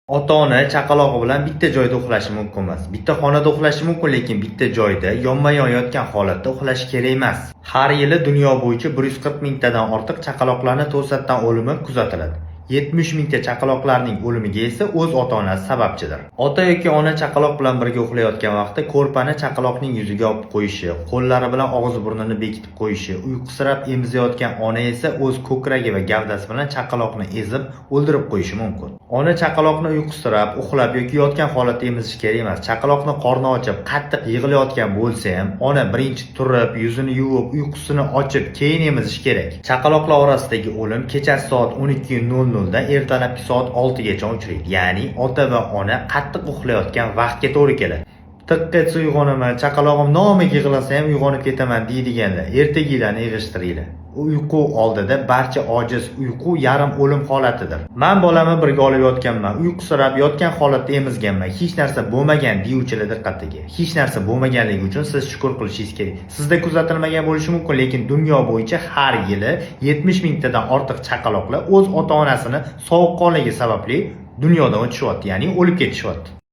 Ota-ona chaqalog'i bilan bitta joyda uxlashi mumkin emas. Bitta xonada uxlashi mumkin, lekin bitta joyda yonma-yon yotgan holatda uxlashi kerak emas. Har yili dunyo bo'yicha 140 mingtadan ortiq chaqaloqlarning to'satdan o'limi kuzatiladi. 70 mingta chaqaloqlarning o'limiga esa o'z ota-onasi sababchidir. Ota yoki ona chaqaloq bilan birga uxlayotgan vaqtda ko'rpani chaqaloqning yuziga olib qo'yishi, qo'llari bilan og'iz-burnini bekitib qo'yishi, uyqusirab emizayotgan ona esa o'z ko'kragi va gavdasi bilan chaqaloqni ezib, o'ldirib qo'yishi mumkin. Ona chaqaloqni uyqusirab, uxlab yoki yotgan holatda emizish kerak emas. Chaqaloqni qorni ochib, qattiq yig'layotgan bo'lsa ham, ona birinchi turib, yuzini yuvib, uyqusini ochib, keyin emizish kerak. Chaqaloqlar orasidagi o'lim kechasi soat 12:00 da ertalabki soat 6 gacha uchraydi. Ya'ni ota va ona qattiq uxlayotgan vaqtga to'g'ri keladi. Tiqqetsa uyg'onaman, chaqalog'im nomiga yig'lasa ham uyg'onib ketaman deydiganlar, ertaginglarni yig'ishtiringlar. Uyqu oldida barcha ojiz, uyqu yarim o'lim holatidir. Men bolamni birga olib yotganman, uyqusirab yotgan holatda emizganman. Hech narsa bo'lmagan deyuvchilar diqqatiga. Hech narsa bo'lmaganligi uchun siz shukr qilishingiz kerak. Sizda kuzatilmagan bo'lishi mumkin, lekin dunyo bo'yicha har yili 70 mingtadan ortiq chaqaloqlar o'z ota-onasini sovuqqonligi sababli dunyodan o'tishyapti, ya'ni o'lib ketishyapti.